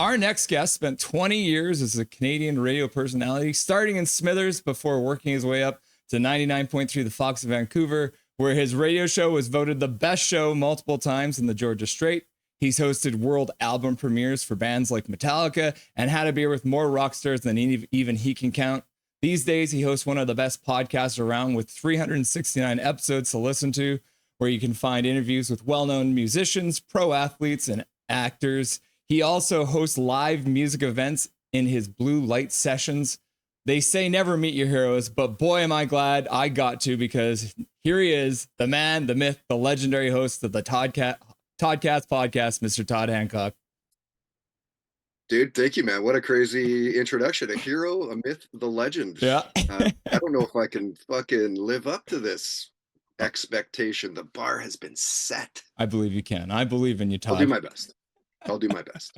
Our next guest spent 20 years as a Canadian radio personality, starting in Smithers before working his way up to 99.3 The Fox of Vancouver, where his radio show was voted the best show multiple times in the Georgia Strait. He's hosted world album premieres for bands like Metallica and had a beer with more rock stars than even he can count. These days, he hosts one of the best podcasts around with 369 episodes to listen to, where you can find interviews with well-known musicians, pro athletes, and actors. He also hosts live music events in his Blue Light Sessions. They say never meet your heroes, but boy, am I glad I got to, because here he is, the man, the myth, the legendary host of the Toddcast podcast, Mr. Todd Hancock. Dude, thank you, man. What a crazy introduction. A hero, a myth, the legend. Yeah. I don't know if I can fucking live up to this expectation. The bar has been set. I believe you can. I believe in you, Todd. I'll do my best. I'll do my best.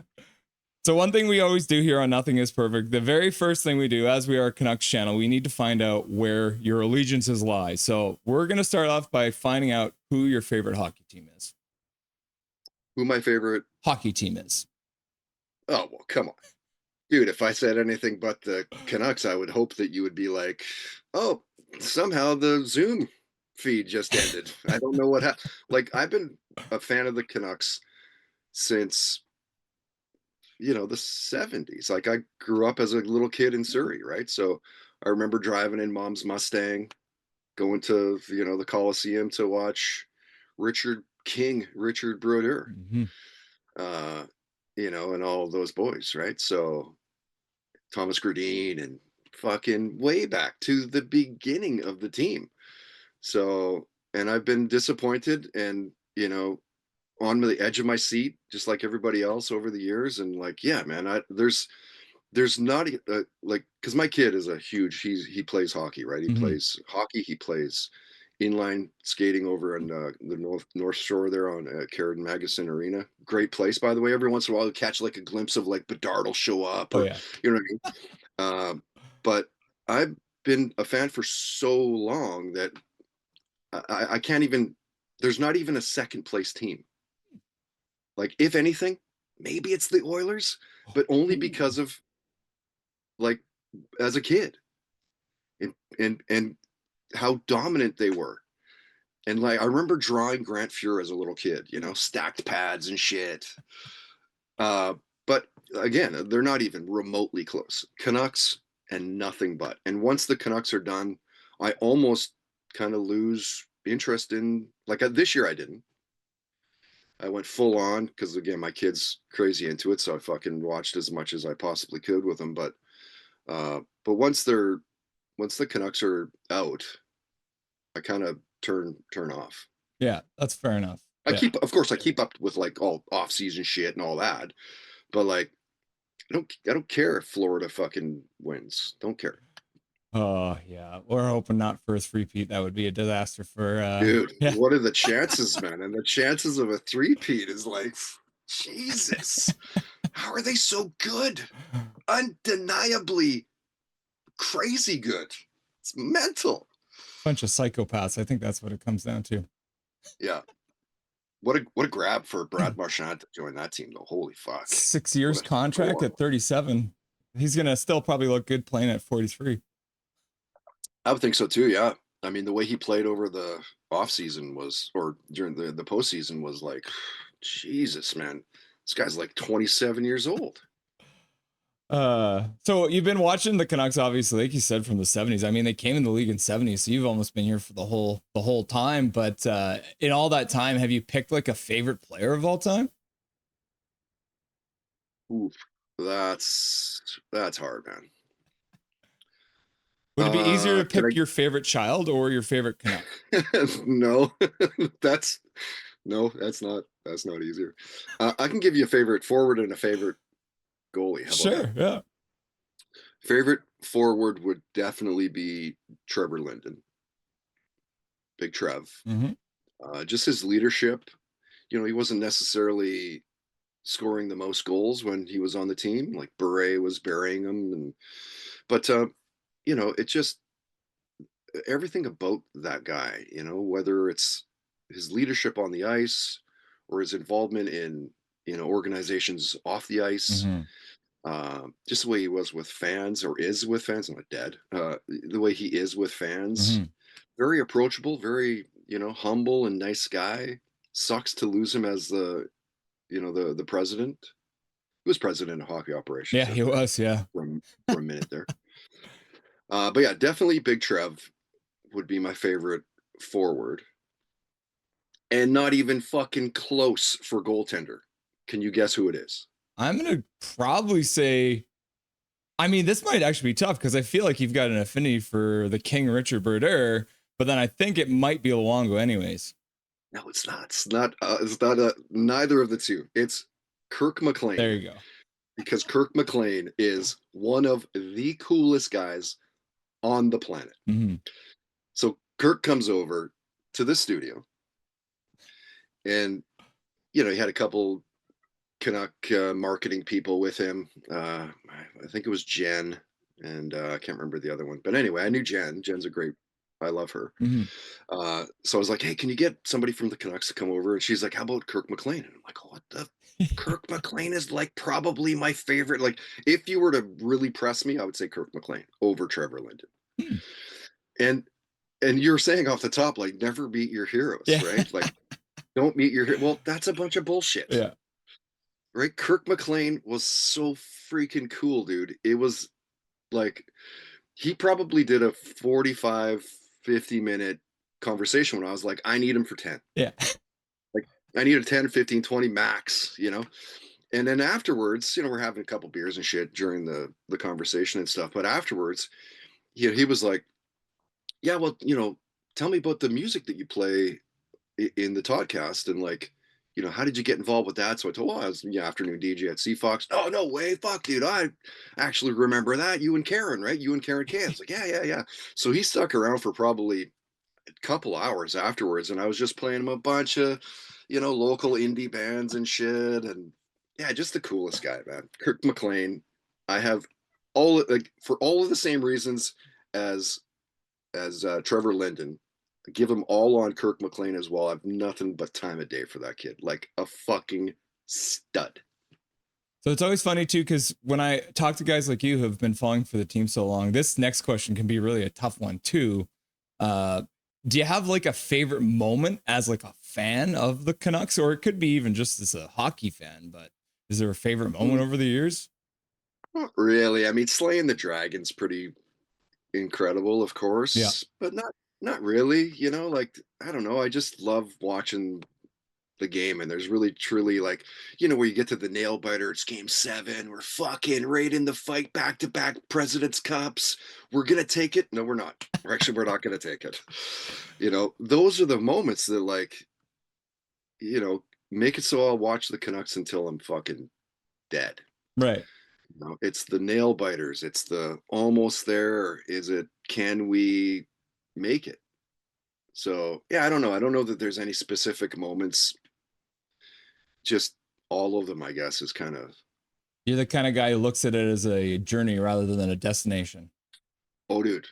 So one thing we always do here on Nothing is Perfect, the very first thing we do, as we are a Canucks channel, we need to find out where your allegiances lie. So we're going to start off by finding out who your favorite hockey team is. Who my favorite hockey team is. Oh, well, come on. Dude, if I said anything but the Canucks, I would hope that you would be like, oh, somehow the Zoom feed just ended. I don't know what happened. Like, I've been a fan of the Canucks since, the 70s. Like, I grew up as a little kid in Surrey, right? So I remember driving in Mom's Mustang, going to, the Coliseum to watch Richard Brodeur. Mm-hmm. And all those boys, right? So Thomas Gradine and fucking way back to the beginning of the team. So, and I've been disappointed and, on the edge of my seat, just like everybody else over the years. And like, yeah, man, there's not like, cause my kid is he plays hockey, right? He plays hockey. He plays inline skating over on the North Shore there on Carrigan Magnuson Arena. Great place, by the way. Every once in a while, you catch like a glimpse of like Bedard will show up. Or, you know what I mean? But I've been a fan for so long that I can't even. There's not even a second place team. Like, if anything, maybe it's the Oilers, but only because of like as a kid, and how dominant they were. And like, I remember drawing Grant Fuhr as a little kid, stacked pads and shit. But again, they're not even remotely close. Canucks and nothing but. And once the Canucks are done, I almost kind of lose interest in, like, this year I didn't. I went full on because, again, my kid's crazy into it. So I fucking watched as much as I possibly could with them. But once the Canucks are out, I kind of turn off. Yeah, that's fair enough. I keep up with like all off-season shit and all that, but like, I don't care if Florida fucking wins. Don't care. Oh yeah, we're hoping not for a three-peat. That would be a disaster for dude. Yeah. What are the chances, man? And the chances of a three-peat is like, Jesus. How are they so good? Undeniably crazy good. It's mental. Bunch of psychopaths. I think that's what it comes down to. Yeah. What a grab for Brad Marchand to join that team, though. Holy fuck. 6 years contract at 37. He's gonna still probably look good playing at 43. I would think so too, yeah. I mean, the way he played over the offseason or during the postseason was like, Jesus, man. This guy's like 27 years old. So you've been watching the Canucks, obviously, like you said, from the 70s. I mean, they came in the league in 70s, so you've almost been here for the whole time. But in all that time, have you picked like a favorite player of all time? Oof, that's hard, man. Would it be easier to pick your favorite child or your favorite Canuck? No, that's not easier. I can give you a favorite forward and a favorite goalie. How about sure, that? Yeah. Favorite forward would definitely be Trevor Linden. Big Trev. Mm-hmm. Just his leadership. He wasn't necessarily scoring the most goals when he was on the team. Like Bure was burying him, but it just everything about that guy. Whether it's his leadership on the ice or his involvement in organizations off the ice. Mm-hmm. Just the way he was with fans, or is with fans. I'm not dead. The way he is with fans, Mm-hmm. very approachable, very humble and nice guy. Sucks to lose him as the president. He was president of hockey Yeah, operations he was. Yeah. for a minute there. But yeah, definitely Big Trev would be my favorite forward, and not even fucking close for goaltender. Can you guess who it is? I'm gonna probably say. I mean, this might actually be tough because I feel like you've got an affinity for the King Richard Brodeur, but then I think it might be Luongo anyways. No, it's not. It's not. It's not neither of the two. It's Kirk There McLean, you go. because Kirk McLean is one of the coolest guys on the planet. Mm-hmm. So Kirk comes over to the studio, and he had a couple Canuck marketing people with him. I think it was Jen, and I can't remember the other one. But anyway, I knew Jen. Jen's a great. I love her. Mm-hmm. So I was like, "Hey, can you get somebody from the Canucks to come over?" And she's like, "How about Kirk McLean?" And I'm like, "What the?" Kirk McLean is like probably my favorite. Like, if you were to really press me, I would say Kirk McLean over Trevor Linden. Hmm. And you're saying off the top, like, never meet your heroes, Yeah. right? Like, don't meet your well, that's a bunch of bullshit. Yeah. Right? Kirk McLean was so freaking cool, dude. It was like he probably did a 45, 50-minute conversation when I was like, I need him for 10. Yeah. Like, I need a 10, 15, 20 max, And then afterwards, we're having a couple beers and shit during the conversation and stuff. But afterwards, he was like, yeah, well, tell me about the music that you play in the Toddcast, and like, how did you get involved with that? So I told him, I was afternoon DJ at Seafox. Oh, no way. Fuck, dude. I actually remember that. You and Karen, right? You and Karen Cans. Like, yeah. So he stuck around for probably a couple hours afterwards, and I was just playing him a bunch of, local indie bands and shit. And yeah, just the coolest guy, man. Kirk McLean. I have for all of the same reasons as Trevor Linden. Give them all on Kirk McLean as well. I have nothing but time of day for that kid. Like a fucking stud. So it's always funny too, because when I talk to guys like you who have been following for the team so long, this next question can be really a tough one too. Do you have like a favorite moment as like a fan of the Canucks, or it could be even just as a hockey fan? But is there a favorite moment over the years? Not really. I mean, slaying the dragon's pretty incredible, of course. Yeah. But not really. Like, I don't know. I just love watching the game, and there's really truly, like, where you get to the nail biter, it's game 7, we're fucking right in the fight, back-to-back President's Cups, we're gonna take it. No, we're not. We're not gonna take it. Those are the moments that, like, make it so I'll watch the Canucks until I'm fucking dead. Right. It's the nail biters, it's the almost there, is it, can we make it? So yeah, I don't know that there's any specific moments. Just all of them, I guess, is kind of. You're the kind of guy who looks at it as a journey rather than a destination. Oh, dude,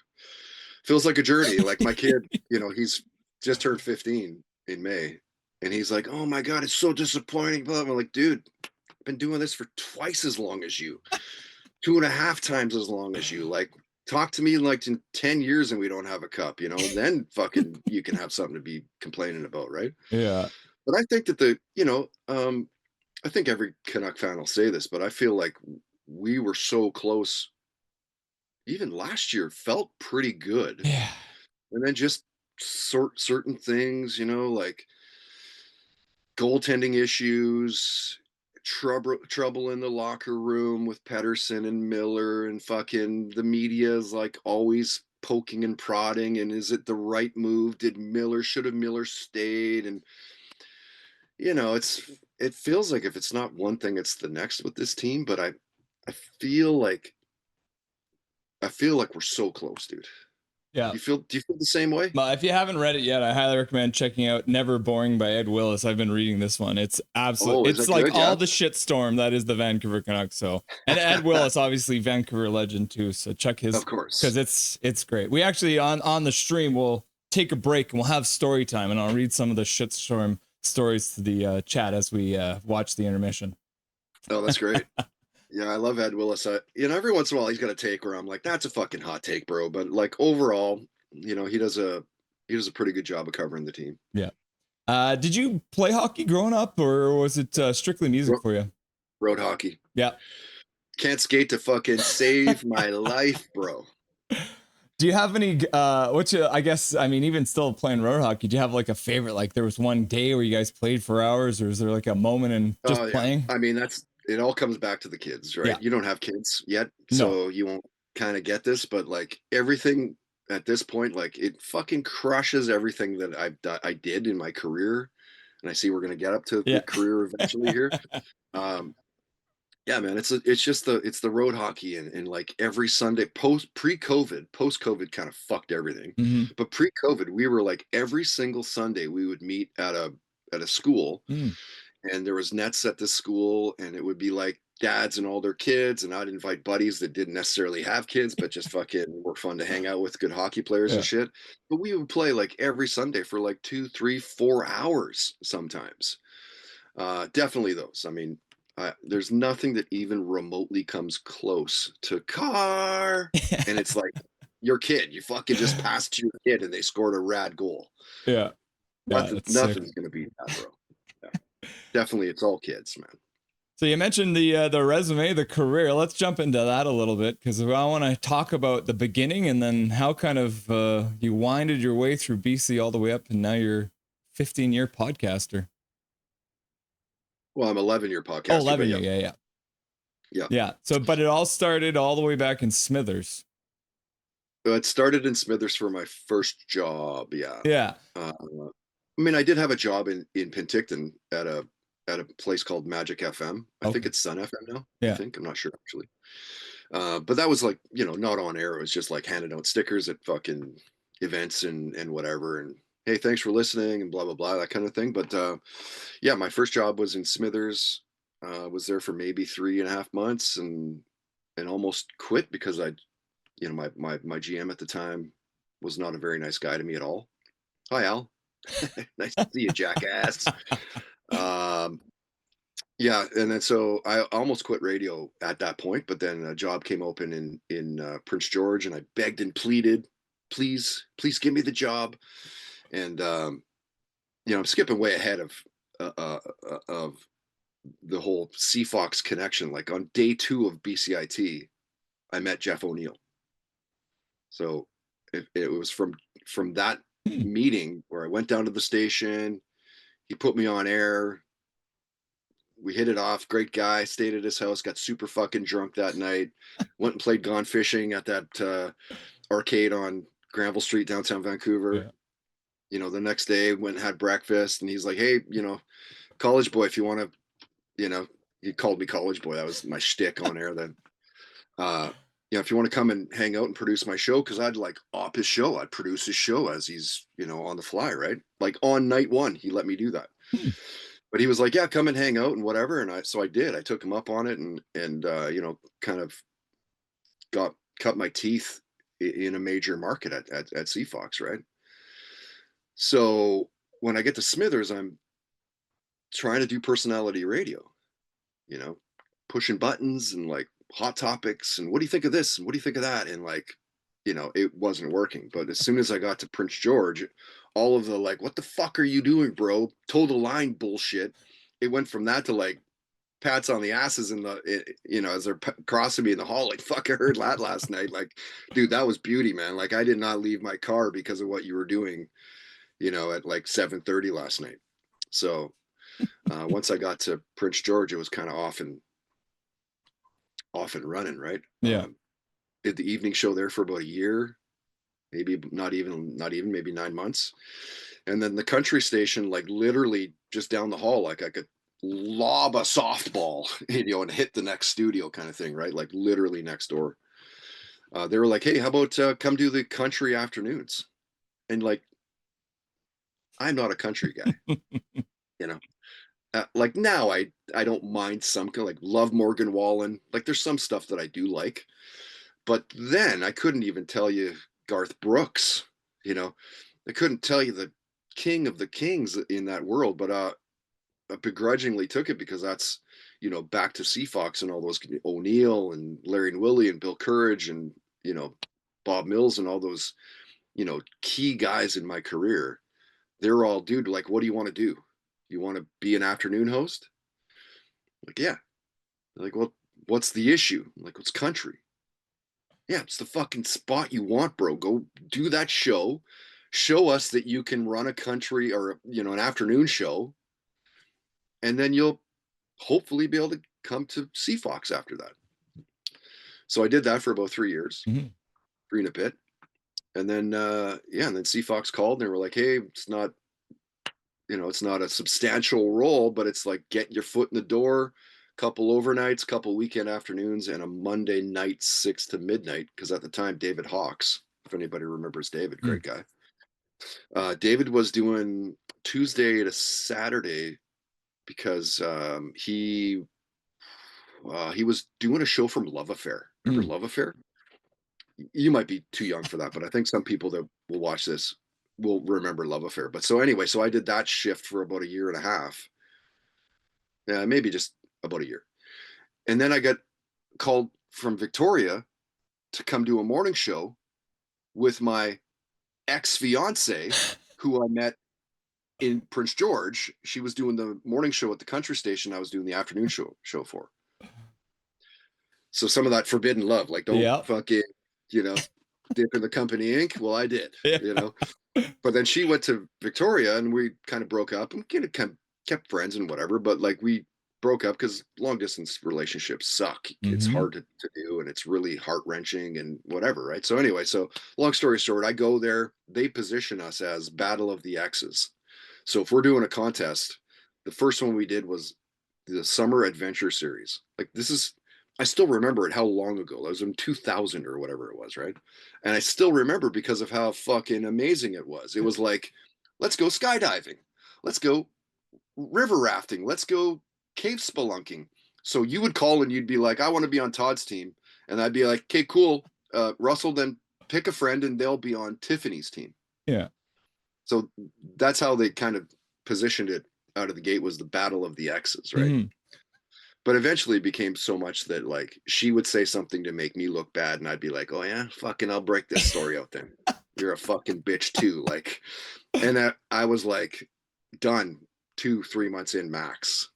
feels like a journey. Like my kid, he's just turned 15 in May, and he's like, "Oh my god, it's so disappointing." But I'm like, "Dude, I've been doing this for twice as long as you, 2.5 times as long as you. Like, talk to me like in 10 years and we don't have a cup, then fucking you can have something to be complaining about, right?" Yeah. But I think that I think every Canuck fan will say this, but I feel like we were so close. Even last year felt pretty good. Yeah. And then just certain things, like goaltending issues, trouble in the locker room with Pedersen and Miller, and fucking the media is like always poking and prodding. And is it the right move? Should have Miller stayed? And it feels like if it's not one thing, it's the next with this team. But I feel like we're so close, dude. Yeah. Do you feel the same way? Well, if you haven't read it yet, I highly recommend checking out Never Boring by Ed Willis. I've been reading this one. It's absolutely, it's like good, all the shit storm that is the Vancouver Canucks. So, and Ed Willis, obviously Vancouver legend too. So check his, of course, because it's great. We actually on the stream, we'll take a break and we'll have story time, and I'll read some of the shitstorm stories to the chat as we watch the intermission. Oh, that's great. Yeah, I love Ed Willis. Every once in a while he's got a take where I'm like, that's a fucking hot take, bro. But like overall, he does a pretty good job of covering the team. Yeah. Did you play hockey growing up, or was it strictly music for you? Road hockey. Yeah. Can't skate to fucking save my life, bro. Do you have any, I guess, I mean, even still playing road hockey, do you have like a favorite, like there was one day where you guys played for hours, or is there like a moment in just playing? I mean, it all comes back to the kids, right? Yeah. You don't have kids yet, so you won't kind of get this, but like everything at this point, like it fucking crushes everything that I did in my career. And I see we're going to get up to the career eventually here. Yeah, man, it's the road hockey and like every Sunday post-COVID kind of fucked everything. Mm-hmm. But pre-COVID, we were like every single Sunday we would meet at a school, and there was nets at the school, and it would be like dads and all their kids, and I'd invite buddies that didn't necessarily have kids, but just fucking were fun to hang out with, good hockey players and shit. But we would play like every Sunday for like 2, 3, 4 hours sometimes. Definitely those. I mean, there's nothing that even remotely comes close to car. And it's like your kid, you fucking just passed to your kid and they scored a rad goal. Yeah. Nothing's going to beat that, bro. Yeah. Definitely. It's all kids, man. So you mentioned the resume, the career. Let's jump into that a little bit, because I want to talk about the beginning and then how kind of you winded your way through BC all the way up, and now you're 15-year podcaster. Well, I'm 11-year podcaster. Oh, 11 year, yeah. So, but it all started all the way back in Smithers. It started in Smithers for my first job. Yeah. I mean, I did have a job in Penticton at a place called Magic FM. I think it's Sun FM now. Yeah. I'm not sure actually. But that was like, not on air. It was just like handing out stickers at fucking events and whatever. And hey, thanks for listening and blah, blah, blah, that kind of thing. But yeah, my first job was in Smithers. Was there for maybe 3.5 months and almost quit because my GM at the time was not a very nice guy to me at all. Hi, Al. Nice to see you, jackass. Yeah, and then so I almost quit radio at that point, but then a job came open in Prince George, and I begged and pleaded, please give me the job. And I'm skipping way ahead of the whole CFox connection. Like on day 2 of BCIT, I met Jeff O'Neill. So it was from that meeting where I went down to the station. He put me on air. We hit it off. Great guy. Stayed at his house. Got super fucking drunk that night. Went and played Gone Fishing at that arcade on Granville Street, downtown Vancouver. Yeah. The next day went and had breakfast, and he's like, hey, college boy, if you want to, he called me college boy. That was my shtick on air then. If you want to come and hang out and produce my show, because I'd like op his show. I'd produce his show as he's, on the fly, right? Like on night 1, he let me do that. But he was like, yeah, come and hang out and whatever. And so I did. I took him up on it and kind of cut my teeth in a major market at CFox, right? So when I get to Smithers, I'm trying to do personality radio, pushing buttons and like hot topics and what do you think of this and what do you think of that, and like it wasn't working. But as soon as I got to Prince George, all of the like, what the fuck are you doing, bro, toe the line bullshit, it went from that to like pats on the asses in as they're crossing me in the hall, like, fuck, I heard that last night. Like, dude, that was beauty, man. Like, I did not leave my car because of what you were doing at like 7:30 last night. So once I got to Prince George, it was kind of off and running, right? Yeah. Did the evening show there for about a year, maybe not even maybe 9 months. And then the country station, like literally just down the hall, like I could lob a softball, and hit the next studio kind of thing, right? Like literally next door. They were like, hey, how about come do the country afternoons? And like, I'm not a country guy, like now I don't mind some, like love Morgan Wallen. Like there's some stuff that I do like, but then I couldn't even tell you Garth Brooks, I couldn't tell you the king of the kings in that world, but I begrudgingly took it because that's, you know, back to Seafox and all those O'Neill and Larry and Willie and Bill Courage and, you know, Bob Mills and all those, you know, key guys in my career. They're all, dude, like, what do you want to do? You want to be an afternoon host? Like, yeah. They're like, well, what's the issue? I'm like, what's country? Yeah, it's the fucking spot you want, bro. Go do that show. Show us that you can run a country or, you know, an afternoon show. And then you'll hopefully be able to come to Seafox after that. So I did that for about 3 years, Mm-hmm. 3 and a bit. And then, and then Seafox called and they were like, hey, it's not, you know, it's not a substantial role, but it's like get your foot in the door, couple overnights, couple weekend afternoons, and a Monday night 6 to midnight. Because at the time, David Hawks, if anybody remembers David, great guy. David was doing Tuesday to Saturday because he was doing a show from Love Affair. Remember Love Affair? You might be too young for that, but I think some people that will watch this will remember Love Affair. But so anyway, so I did that shift for about a year and a half. Yeah, maybe just about a year. And then I got called from Victoria to come do a morning show with my ex-fiance who I met in Prince George. She was doing the morning show at the country station. I was doing the afternoon show for. So some of that forbidden love, like don't fucking, you know, dip in the company ink. Well, I did, you know. But then she went to Victoria and we kind of broke up and kind of kept friends and whatever. But like we broke up because long distance relationships suck. Mm-hmm. It's hard to do and it's really heart wrenching and whatever, right? So anyway, so long story short, I go there. They position us as Battle of the Exes. So if we're doing a contest, the first one we did was the Summer Adventure Series. Like this is, I still remember it how long ago. It was in 2000 or whatever it was, right? And I still remember because of how fucking amazing it was. It was like, let's go skydiving. Let's go river rafting. Let's go cave spelunking. So you would call and you'd be like, I want to be on Todd's team. And I'd be like, okay, cool. Russell, then pick a friend and they'll be on Tiffany's team. Yeah. So that's how they kind of positioned it out of the gate, was the Battle of the Exes, right? Mm-hmm. But eventually it became so much that like she would say something to make me look bad and I'd be like, oh yeah, fucking I'll break this story out then. You're a fucking bitch too. Like, and I was like done 2-3 months in max.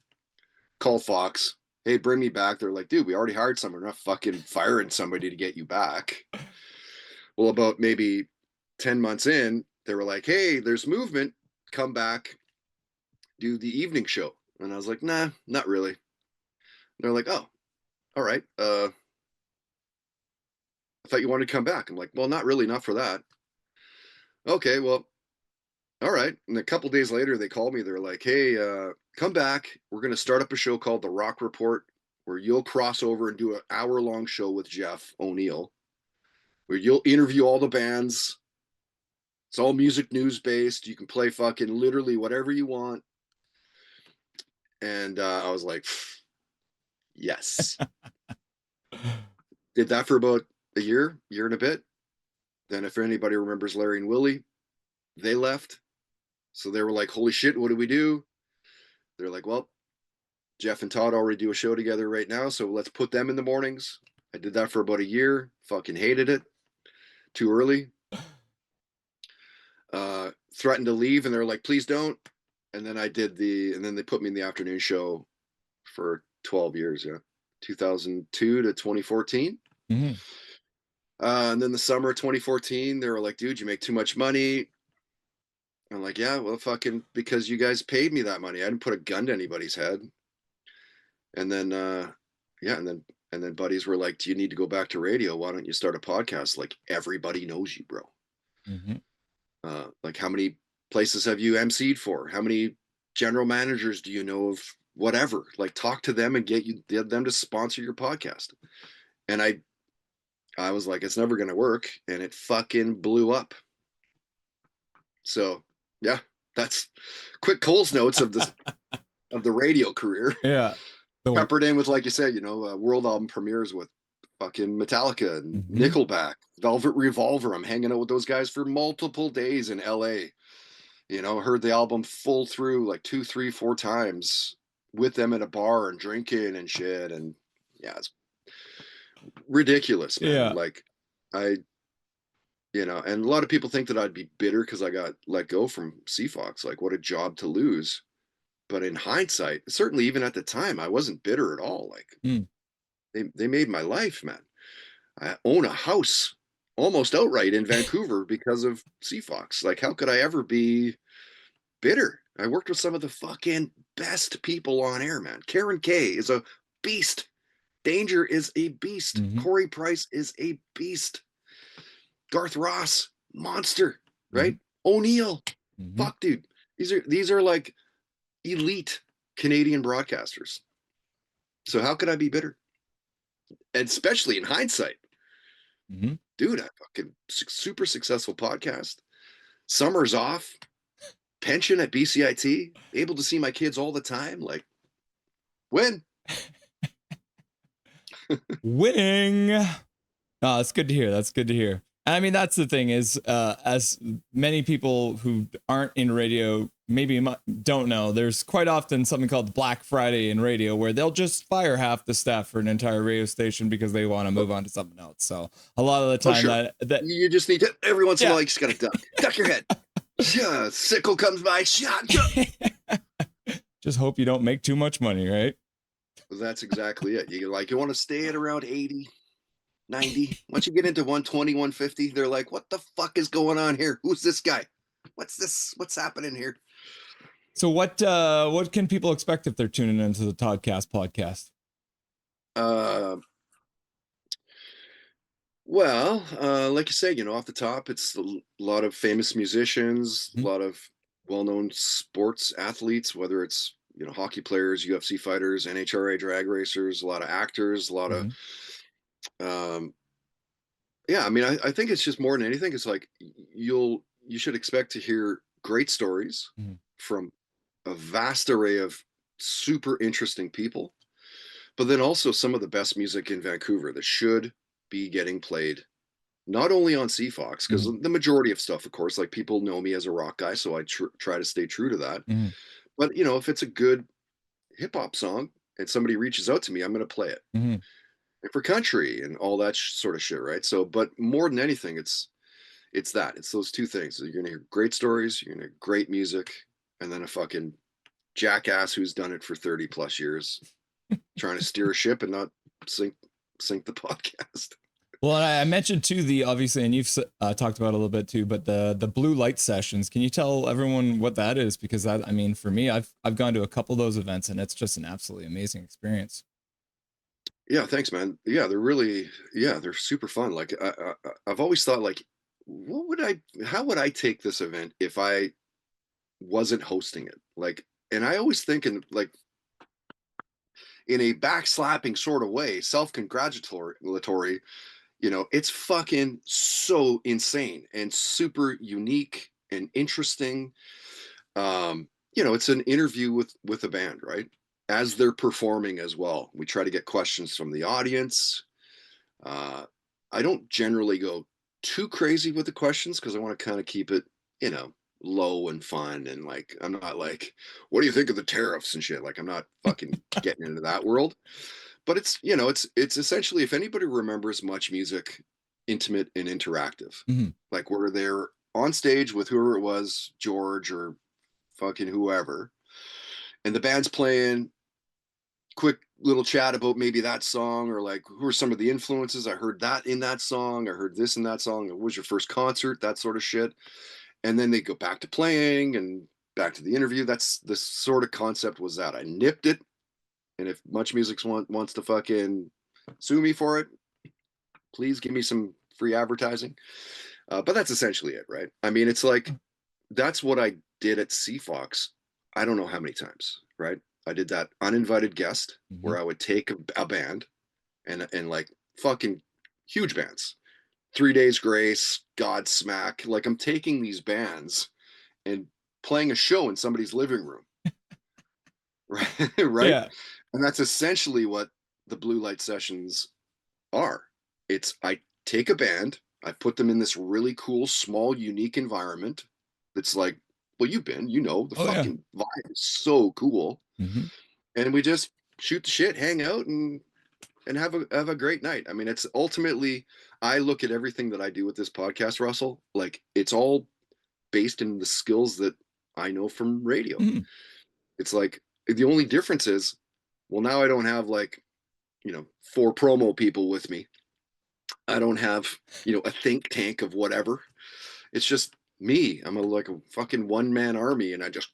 Call Fox. Hey, bring me back. They're like, dude, we already hired someone. We're not fucking firing somebody to get you back. Well, about maybe 10 months in, they were like, hey, there's movement. Come back, do the evening show. And I was like, nah, not really. They're like, oh, all right. I thought you wanted to come back. I'm like, well, not really, not for that. Okay, well, all right. And a couple days later, they called me. They're like, hey, come back. We're going to start up a show called The Rock Report, where you'll cross over and do an hour-long show with Jeff O'Neill, where you'll interview all the bands. It's all music news based. You can play fucking literally whatever you want. And I was like, yes. Did that for about a year and a bit. Then if anybody remembers Larry and Willie, they left. So they were like, holy shit, what do we do? They're like, well, Jeff and Todd already do a show together right now, so let's put them in the mornings. I did that for about a year. Fucking hated it. Too early. Threatened to leave, and they're like, please don't. And then and then they put me in the afternoon show for 12 years, 2002 to 2014. Mm-hmm. And then the summer of 2014, they were like, dude, you make too much money. I'm like, yeah, well, fucking, because you guys paid me that money. I didn't put a gun to anybody's head. And then, and then buddies were like, do you need to go back to radio? Why don't you start a podcast? Like, everybody knows you, bro. Mm-hmm. Like, how many places have you emceed for? How many general managers do you know of? Whatever. Like, talk to them and get them to sponsor your podcast. And I was like, it's never going to work. And it fucking blew up. So, yeah, that's quick Cole's notes of the radio career. Yeah. Peppered in with, like you said, world album premieres with fucking Metallica and Nickelback, Velvet Revolver. I'm hanging out with those guys for multiple days in LA. Heard the album full through like 2, 3, 4 times with them in a bar and drinking and shit. And yeah, it's ridiculous, man. Yeah. Like I, and a lot of people think that I'd be bitter because I got let go from CFox. Like, what a job to lose. But in hindsight, certainly even at the time, I wasn't bitter at all. Like, Mm. they made my life, man. I own a house almost outright in Vancouver because of CFox. Like, how could I ever be bitter? I worked with some of the fucking best people on air, man. Karen Kay is a beast. Danger is a beast. Mm-hmm. Corey Price is a beast. Garth Ross, monster, right? Mm-hmm. O'Neill, Mm-hmm. fuck, dude. These are like elite Canadian broadcasters. So how could I be bitter? And especially in hindsight, Mm-hmm. dude, I fucking super successful podcast. Summers off, pension at BCIT, able to see my kids all the time. Like, win. Winning. Oh, that's good to hear. That's good to hear. And I mean, that's the thing is, as many people who aren't in radio maybe don't know, there's quite often something called Black Friday in radio where they'll just fire half the staff for an entire radio station because they want to move on to something else. So a lot of the time sure. that You just need to, every once in a while, you just got to duck your head. Sickle comes by, shot. Just hope you don't make too much money, right? That's exactly it. You want to stay at around 80, 90. Once you get into 120, 150, they're like, what the fuck is going on here? Who's this guy? What's this? What's happening here? So what can people expect if they're tuning into the Toddcast podcast? Well, like you say, off the top, it's a lot of famous musicians, a lot of well-known sports athletes, whether it's hockey players, UFC fighters, NHRA drag racers, a lot of actors, a lot of yeah. I mean, I think it's just more than anything, it's like you should expect to hear great stories from a vast array of super interesting people, but then also some of the best music in Vancouver that should be getting played not only on CFox, because the majority of stuff, of course, like people know me as a rock guy, so I try to stay true to that. But if it's a good hip hop song and somebody reaches out to me, I'm going to play it. And for country and all that sort of shit, right? So, but more than anything, it's those two things. You're going to hear great stories, you're going to hear great music, and then a fucking jackass who's done it for 30 plus years, trying to steer a ship and not sink the podcast. Well, I mentioned too obviously, and you've talked about it a little bit too, but the blue light sessions. Can you tell everyone what that is? Because I mean, for me, I've gone to a couple of those events, and it's just an absolutely amazing experience. Yeah, thanks, man. Yeah, they're super fun. Like I've always thought, like, how would I take this event if I wasn't hosting it? Like, and I always think in a backslapping sort of way, self-congratulatory. It's fucking so insane and super unique and interesting. It's an interview with a band, right? As they're performing as well. We try to get questions from the audience. I don't generally go too crazy with the questions because I want to kind of keep it, low and fun. And like, I'm not like, what do you think of the tariffs and shit? Like, I'm not fucking getting into that world. But it's essentially, if anybody remembers Much Music, intimate and interactive, like where they're on stage with whoever it was, George or fucking whoever, and the band's playing, quick little chat about maybe that song, or like, who are some of the influences? I heard that in that song. I heard this in that song. What was your first concert? That sort of shit. And then they go back to playing and back to the interview. That's the sort of concept was that. I nipped it. And if Much Music wants to fucking sue me for it, please give me some free advertising. But that's essentially it, right? I mean, it's like, that's what I did at CFox. I don't know how many times, right? I did that uninvited guest where I would take a band and like fucking huge bands, 3 Days Grace, Godsmack. Like, I'm taking these bands and playing a show in somebody's living room. Right. Right. Yeah. And that's essentially what the blue light sessions are. It's, I take a band, I put them in this really cool, small, unique environment that's like well, you've been, the Oh yeah. fucking vibe is so cool. Hmm. And we just shoot the shit, hang out, and have a great night. I mean, it's ultimately, I look at everything that I do with this podcast, Russell, like it's all based in the skills that I know from radio. Hmm. It's like the only difference is, well, now I don't have like, 4 promo people with me. I don't have, a think tank of whatever. It's just me. I'm like a fucking one-man army, and I just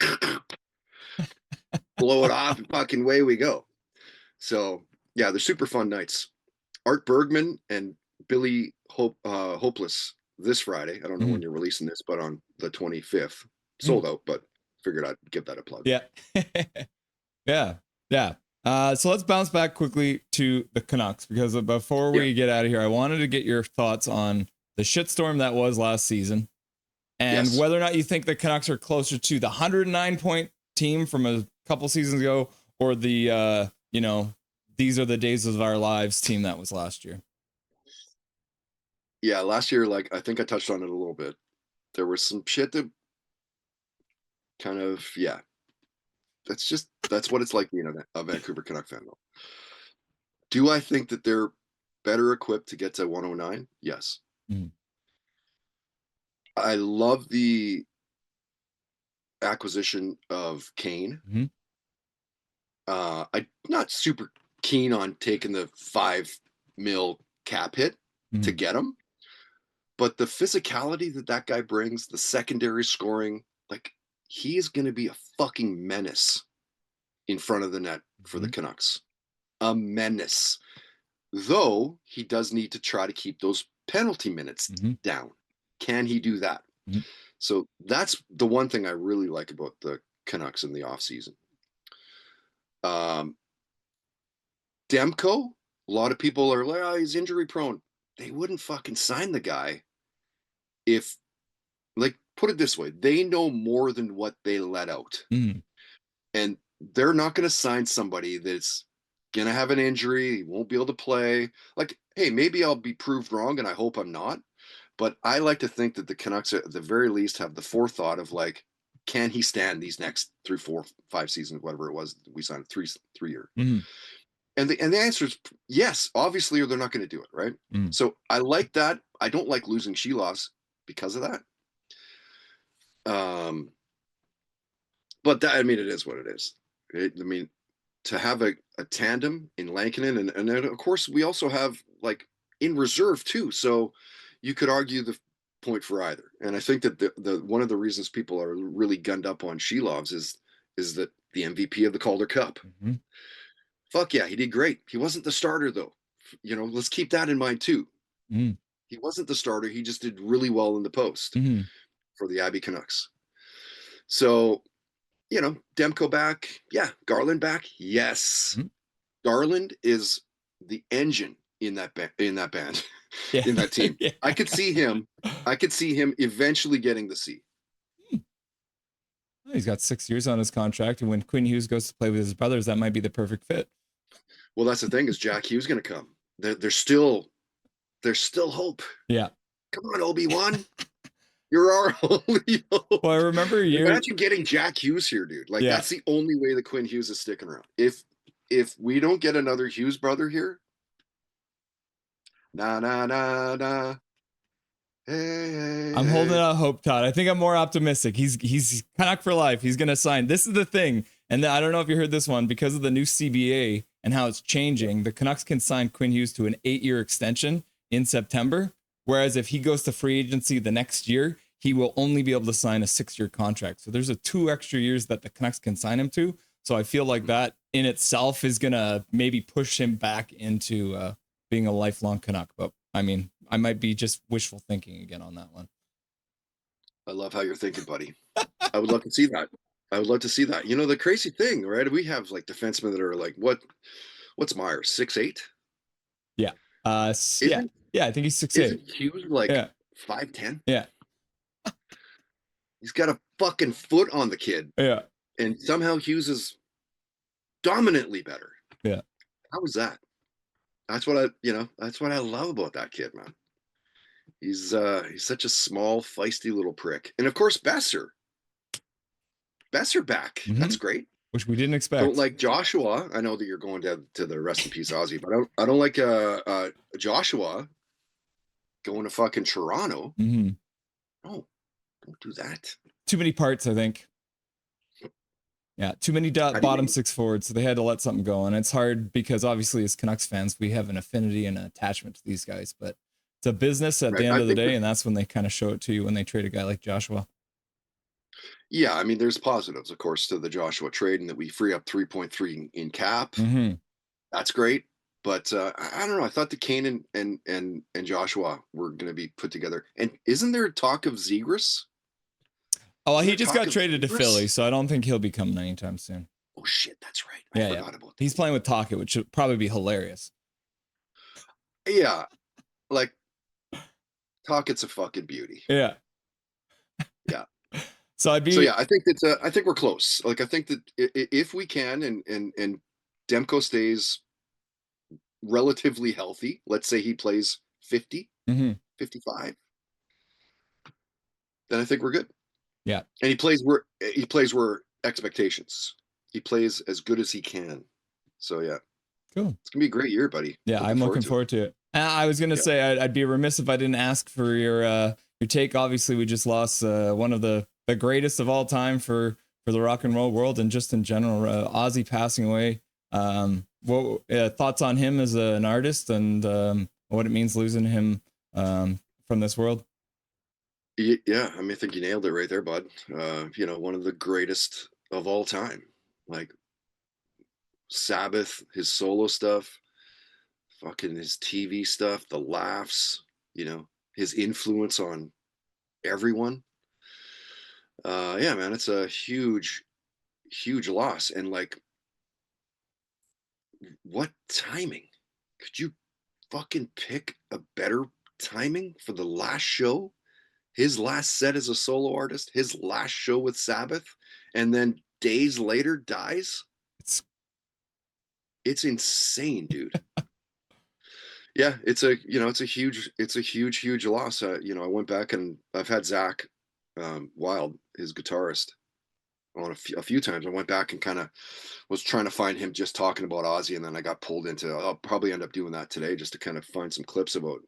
blow it off and fucking away we go. So yeah, they're super fun nights. Art Bergman and Billy Hopeless this Friday. I don't know Hmm. when you're releasing this, but on the 25th, Hmm. sold out. But figured I'd give that a plug. Yeah. Yeah. Yeah. So let's bounce back quickly to the Canucks, because before Yeah. we get out of here, I wanted to get your thoughts on the shitstorm that was last season, and Yes. whether or not you think the Canucks are closer to the 109-point team from a couple seasons ago, or the these are the days of our lives team that was last year. Yeah. Last year, like I think I touched on it a little bit. There was some shit that kind of, yeah. That's what it's like being a Vancouver Canuck fan, though. Do I think that they're better equipped to get to 109? Yes. Mhm. I love the acquisition of Kane. Mhm. I'm not super keen on taking the 5 mil cap hit to Mhm. get him, but the physicality that guy brings, the secondary scoring, like he is going to be a fucking menace in front of the net for the Mhm. Canucks. A menace. Though he does need to try to keep those penalty minutes Mhm. down. Can he do that? Mhm. So that's the one thing I really like about the Canucks in the offseason. Um, Demko, a lot of people are like, oh, he's injury prone. They wouldn't fucking sign the guy if, like, put it this way, they know more than what they let out. Mhm. And they're not going to sign somebody that's going to have an injury, he won't be able to play. Like, hey, maybe I'll be proved wrong, and I hope I'm not. But I like to think that the Canucks, at the very least, have the forethought of like, can he stand these next 3, 4, 5 seasons, whatever it was we signed 3 year? Mhm. And the answer is yes, obviously, or they're not going to do it, right? Mhm. So I like that. I don't like losing Shelovs because of that. Um, but that, I mean, it is what it is. I mean, to have a tandem in Lankinen, and then of course we also have like in reserve too. So you could argue the point for either. And I think that the one of the reasons people are really gunned up on Shelovs is that the MVP of the Calder Cup. Mhm. Fuck yeah, he did great. He wasn't the starter though. Let's keep that in mind too. Mhm. He wasn't the starter. He just did really well in the post Mhm. for the Abbey Canucks. So, Demko back. Yeah. Garland back. Yes. Mhm. Garland is the engine in that band, Yeah. in that team. Yeah. I could see him. I could see him eventually getting the C. He's got 6 years on his contract, and when Quinn Hughes goes to play with his brothers, that might be the perfect fit. Well, that's the thing is Jack Hughes going to come. There's still hope. Yeah. Come on, Obi-Wan. You're our only hope. Well, I remember Imagine getting Jack Hughes here, dude. Like Yeah. that's the only way that Quinn Hughes is sticking around. If we don't get another Hughes brother here, na na na na. Hey, I'm holding out hope, Todd. I think I'm more optimistic. He's Canuck for life. He's gonna sign. This is the thing, and I don't know if you heard this one, because of the new CBA and how it's changing. The Canucks can sign Quinn Hughes to an 8-year extension in September, whereas if he goes to free agency the next year, he will only be able to sign a 6-year contract. So there's 2 extra years that the Canucks can sign him to. So I feel like that in itself is gonna maybe push him back into being a lifelong Canuck. But I mean, I might be just wishful thinking again on that one. I love how you're thinking, buddy. I would love to see that. I would love to see that. The crazy thing, right? We have like defensemen that are like, what's Myers, 6'8"? Yeah. Yeah. Isn't Yeah. I think he's 6'8". isn't Hughes like Yeah. 5'10"? Yeah. He's got a fucking foot on the kid, Yeah. and somehow Hughes is dominantly better. Yeah. How is that? That's what I love about that kid, man. He's such a small, feisty little prick. And of course, Besser. Besser back. That's great. Which we didn't expect. Don't like Joshua. I know that you're going to the rest in peace Ozzy, but I don't like Joshua going to fucking Toronto. No, don't do that. Too many parts, I think. Yeah, too many bottom six forwards, so they had to let something go. And it's hard because obviously as Canucks fans, we have an affinity and an attachment to these guys, but it's a business at the end of the day, and that's when they kind of show it to you when they trade a guy like Joshua. Yeah, I mean, there's positives, of course, to the Joshua trade, and that we free up 3.3 in cap. That's great. But I don't know. I thought the Kane and Joshua were going to be put together. And isn't there talk of Zegras? Oh, well, he just got traded to Philly, so I don't think he'll be coming anytime soon. Oh, shit, that's right. I forgot about that. He's playing with Tocchet, which should probably be hilarious. Yeah, like, Tocchet's a fucking beauty. Yeah. Yeah. So I think we're close. Like, I think that if we can and Demko stays relatively healthy, let's say he plays 50, 55, then I think we're good. Yeah. And he plays where expectations. He plays as good as he can. So yeah. Cool. It's gonna be a great year, buddy. Yeah, I'm looking forward to it. I was gonna say I'd be remiss if I didn't ask for your take. Obviously, we just lost one of the greatest of all time for the rock and roll world and just in general. Ozzy passing away. What thoughts on him as an artist and what it means losing him from this world? Yeah, I mean, I think you nailed it right there, bud. One of the greatest of all time. Like Sabbath, his solo stuff, fucking his TV stuff, the laughs, his influence on everyone. Yeah, man, it's a huge, huge loss. And like, what timing? Could you fucking pick a better timing for the last show? His last set as a solo artist, his last show with Sabbath, and then days later dies. It's insane, dude. Yeah, it's a huge loss. I went back and I've had Zach Wild, his guitarist, on a few times. I went back and kind of was trying to find him just talking about Ozzy, and then I got pulled into. I'll probably end up doing that today just to kind of find some clips about,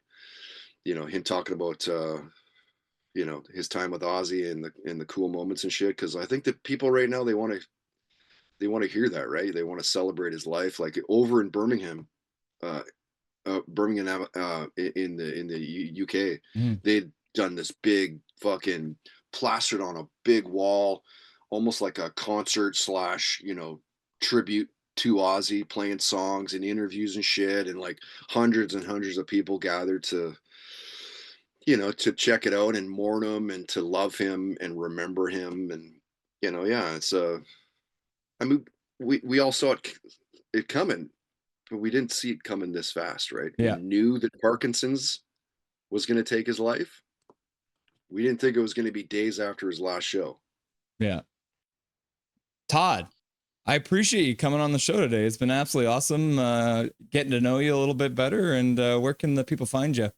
him talking about. His time with Ozzy and the cool moments and shit. Because I think that people right now they want to hear that, right? They want to celebrate his life. Like over in Birmingham, in the UK, they'd done this big fucking plastered on a big wall, almost like a concert / tribute to Ozzy, playing songs and interviews and shit, and like hundreds and hundreds of people gathered to check it out and mourn him and to love him and remember him. And, it's I mean, we all saw it coming, but we didn't see it coming this fast, right? Yeah. We knew that Parkinson's was going to take his life. We didn't think it was going to be days after his last show. Yeah. Todd, I appreciate you coming on the show today. It's been absolutely awesome getting to know you a little bit better. And where can the people find you?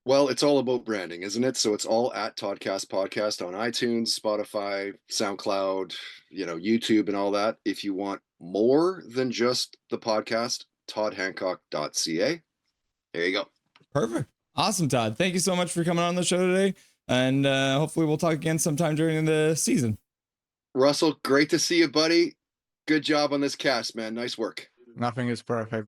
Well, it's all about branding, isn't it? So it's all at Toddcast Podcast on iTunes, Spotify, SoundCloud, YouTube and all that. If you want more than just the podcast, toddhancock.ca. There you go. Perfect. Awesome, Todd. Thank you so much for coming on the show today. And hopefully we'll talk again sometime during the season. Russell, great to see you, buddy. Good job on this cast, man. Nice work. Nothing is perfect.